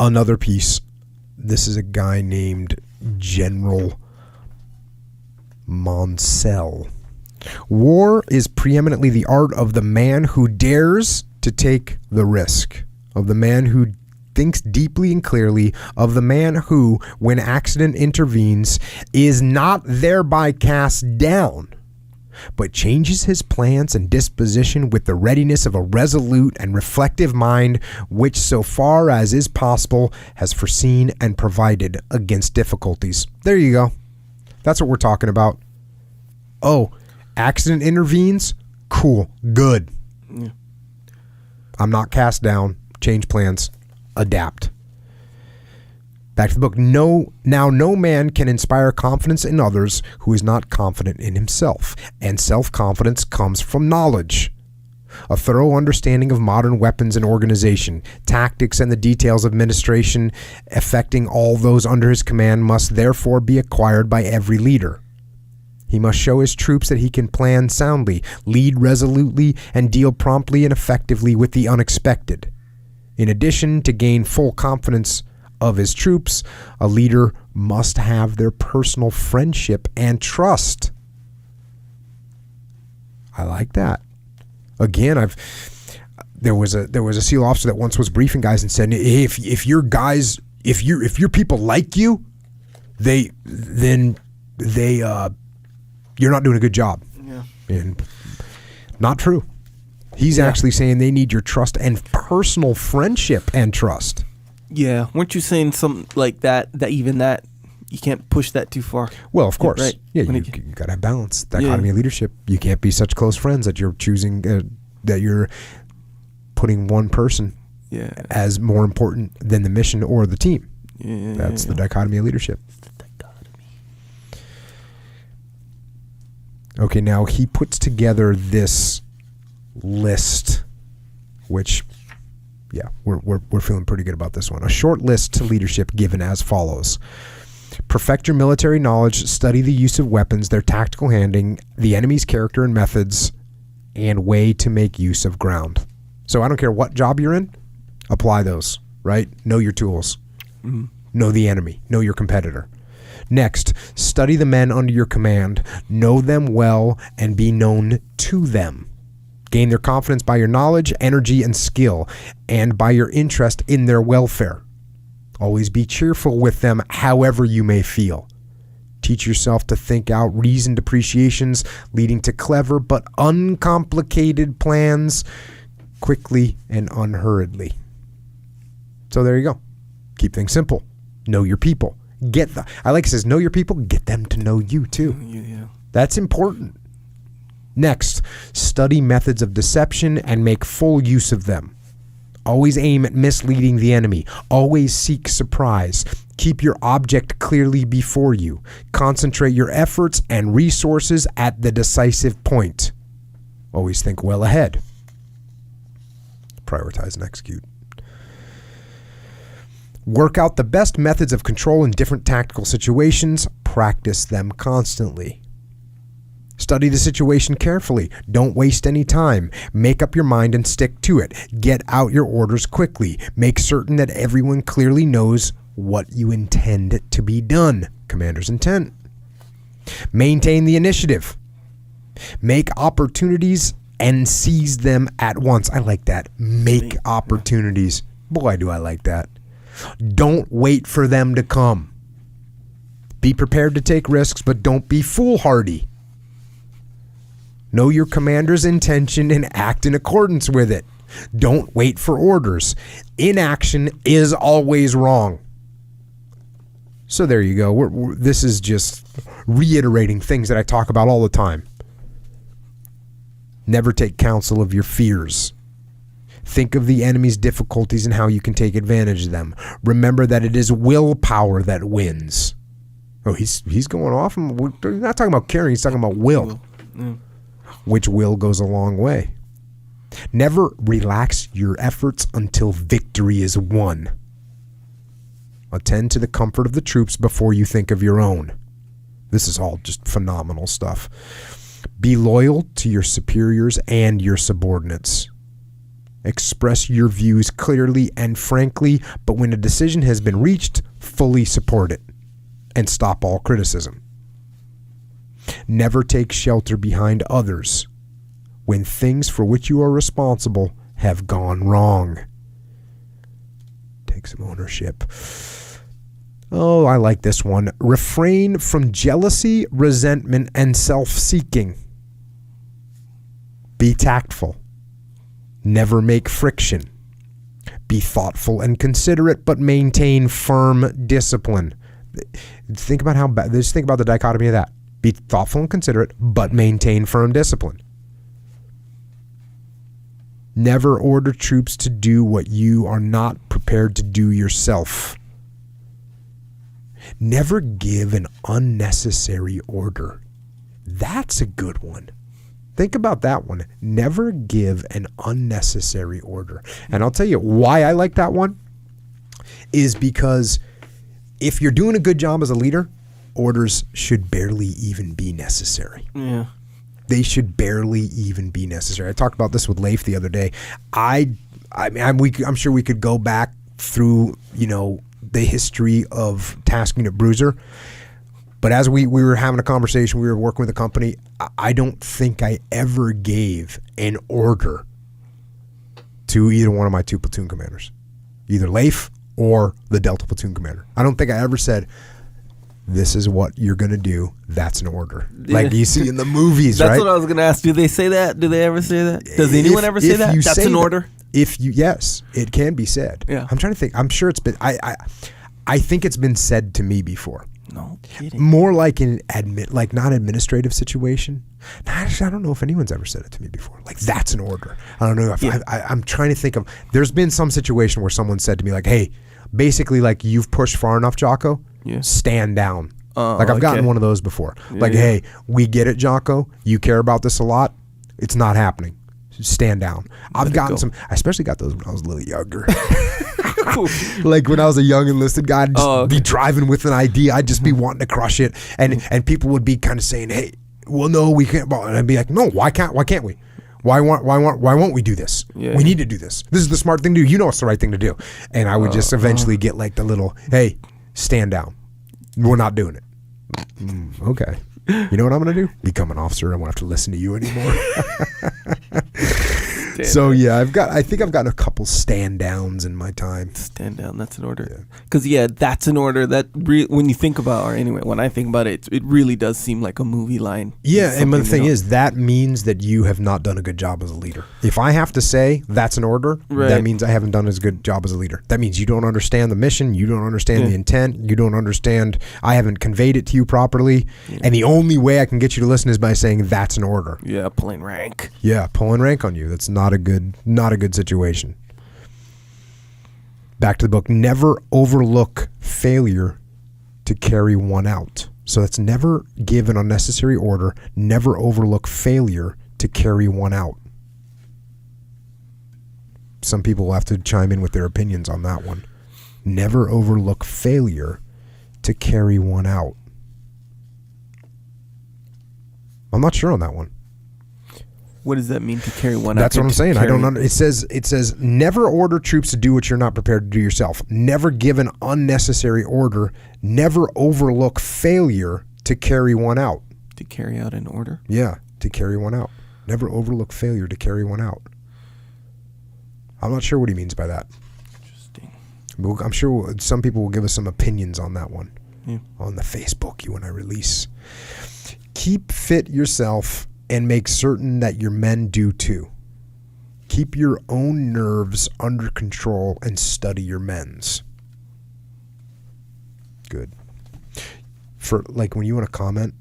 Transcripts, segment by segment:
Another piece. This is a guy named General Maunsell. War is preeminently the art of the man who dares to take the risk, of the man who thinks deeply and clearly, of the man who, when accident intervenes, is not thereby cast down, but changes his plans and disposition with the readiness of a resolute and reflective mind, which, so far as is possible, has foreseen and provided against difficulties. There you go. That's what we're talking about. Oh, accident intervenes? Cool. Good. Yeah. I'm not cast down. Change plans. Adapt. Back to the book. No man can inspire confidence in others who is not confident in himself, and self-confidence comes from knowledge. A thorough understanding of modern weapons and organization, tactics, and the details of administration affecting all those under his command must therefore be acquired by every leader. He must show his troops that he can plan soundly, lead resolutely, and deal promptly and effectively with the unexpected. In addition, to gain full confidence of his troops, a leader must have their personal friendship and trust. I like that. Again, there was a SEAL officer that once was briefing guys and said, if your people like you, you're not doing a good job. Yeah. And not true. He's actually saying they need your trust and personal friendship and trust. Yeah. Weren't you saying something like that you can't push that too far? Well, of course. Right. Yeah, you got to have balance. Dichotomy of leadership. You can't be such close friends that you're choosing, that you're putting one person as more important than the mission or the team. That's the dichotomy of leadership. Okay, now he puts together this list, which, we're feeling pretty good about this one. A short list to leadership given as follows. Perfect your military knowledge, study the use of weapons, their tactical handling, the enemy's character and methods, and way to make use of ground. So I don't care what job you're in, apply those, right? Know your tools. Mm-hmm. Know the enemy. Know your competitor. Next, study the men under your command, know them well, and be known to them. Gain their confidence by your knowledge, energy, and skill, and by your interest in their welfare. Always be cheerful with them, however you may feel. Teach yourself to think out reasoned appreciations, leading to clever but uncomplicated plans, quickly and unhurriedly. So there you go. Keep things simple. Know your people. I like it says, know your people, get them to know you too. Yeah. That's important. Next, study methods of deception and make full use of them. Always aim at misleading the enemy. Always seek surprise. Keep your object clearly before you. Concentrate your efforts and resources at the decisive point. Always think well ahead. Prioritize and execute. Work out the best methods of control in different tactical situations. Practice them constantly. Study the situation carefully. Don't waste any time. Make up your mind and stick to it. Get out your orders quickly. Make certain that everyone clearly knows what you intend to be done. Commander's intent. Maintain the initiative. Make opportunities and seize them at once. I like that. Make opportunities. Boy, do I like that. Don't wait for them to come. Be prepared to take risks, but don't be foolhardy. Know your commander's intention and act in accordance with it. Don't wait for orders. Inaction is always wrong. So there you go. This is just reiterating things that I talk about all the time. Never take counsel of your fears. Think of the enemy's difficulties and how you can take advantage of them. Remember that it is willpower that wins. Oh, he's going off. He's not talking about caring. He's talking about will. Which will goes a long way. Never relax your efforts until victory is won. Attend to the comfort of the troops before you think of your own. This is all just phenomenal stuff. Be loyal to your superiors and your subordinates. Express your views clearly and frankly, but when a decision has been reached, fully support it and stop all criticism. Never take shelter behind others when things for which you are responsible have gone wrong. Take some ownership. Oh, I like this one. Refrain from jealousy, resentment, and self-seeking. Be tactful. Never make friction. Be thoughtful and considerate, but maintain firm discipline. Think about how bad. Just think about the dichotomy of that. Be thoughtful and considerate, but maintain firm discipline. Never order troops to do what you are not prepared to do yourself. Never give an unnecessary order. That's a good one. Think about that one. Never give an unnecessary order. And I'll tell you why I like that one is because if you're doing a good job as a leader, orders should barely even be necessary. Yeah. They should barely even be necessary. I talked about this with Leif the other day. I'm sure we could go back through, the history of Task Unit Bruiser. But as we were having a conversation, we were working with a company, I don't think I ever gave an order to either one of my two platoon commanders, either Leif or the Delta platoon commander. I don't think I ever said, this is what you're going to do. That's an order. Yeah. Like you see in the movies, That's right? what I was going to ask. Do they say that? Do they ever say that? Does anyone ever say that? That's an order? Yes, it can be said. Yeah. I'm trying to think. I'm sure it's been, I think it's been said to me before. No kidding. More like an not administrative situation. Actually, I don't know if anyone's ever said it to me before. Like, that's an order. I don't know if I'm trying to think of, there's been some situation where someone said to me like, hey, basically like you've pushed far enough, Jocko. Yeah. Stand down. Like I've gotten one of those before. Yeah, hey, we get it, Jocko. You care about this a lot. It's not happening. Stand down. I've gotten some. I especially got those when I was a little younger. Like when I was a young enlisted guy, I'd just be driving with an idea. I'd just be wanting to crush it, and people would be kind of saying, "Hey, well, no, we can't." And I'd be like, "No, why can't we? Why won't we do this? Yeah. We need to do this. This is the smart thing to do. You know it's the right thing to do." And I would just eventually get like the little, "Hey, stand down. We're not doing it." Okay. You know what I'm going to do? Become an officer. I won't have to listen to you anymore. So yeah, I think I've gotten a couple stand downs in my time. Stand down. That's an order. Because that's an order that when you think about, or anyway, when I think about it, it really does seem like a movie line. Yeah, and the thing is, that means that you have not done a good job as a leader. If I have to say that's an order, that means I haven't done as good job as a leader. That means you don't understand the mission, you don't understand the intent, you don't understand. I haven't conveyed it to you properly, and the only way I can get you to listen is by saying that's an order. Yeah, pulling rank. Yeah, pulling rank on you. That's not a good situation. Back to the book. Never overlook failure to carry one out. So that's never give an unnecessary order. Never overlook failure to carry one out. Some people will have to chime in with their opinions on that one. Never overlook failure to carry one out. I'm not sure on that one. What does that mean to carry one out? That's what I'm saying. I don't it says never order troops to do what you're not prepared to do yourself. Never give an unnecessary order. Never overlook failure to carry one out. To carry out an order? Yeah, to carry one out. Never overlook failure to carry one out. I'm not sure what he means by that. Interesting. I'm sure some people will give us some opinions on that one. Yeah. On the Facebook when I release. Keep fit yourself and make certain that your men do too. Keep your own nerves under control and study your men's. Good. For like when you want to comment,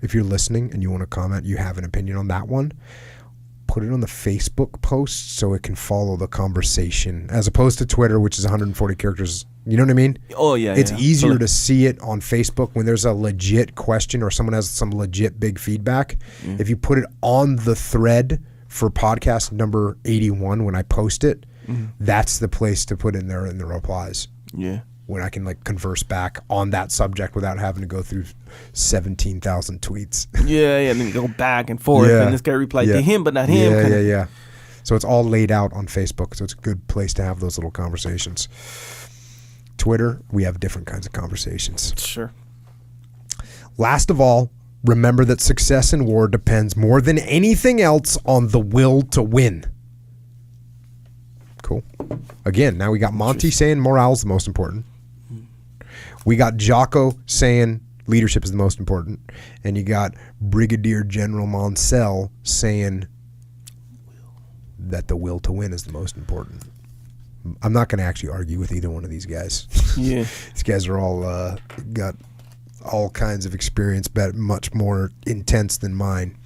if you're listening and you want to comment, you have an opinion on that one, put it on the Facebook post so it can follow the conversation as opposed to Twitter, which is 140 characters. You know what I mean? Oh, yeah. It's easier to see it on Facebook when there's a legit question or someone has some legit big feedback. Mm. If you put it on the thread for podcast number 81 when I post it, that's the place to put in there in the replies. Yeah. When I can like converse back on that subject without having to go through 17,000 tweets. Yeah, and then you go back and forth, and this guy replied to him, but not him. Yeah. So it's all laid out on Facebook. So it's a good place to have those little conversations. Twitter, we have different kinds of conversations. Sure. Last of all, remember that success in war depends more than anything else on the will to win. Cool. Again, now we got Monty saying morale is the most important. We got Jocko saying leadership is the most important. And you got Brigadier General Maunsell saying that the will to win is the most important. I'm not going to actually argue with either one of these guys. Yeah. These guys are all got all kinds of experience, but much more intense than mine.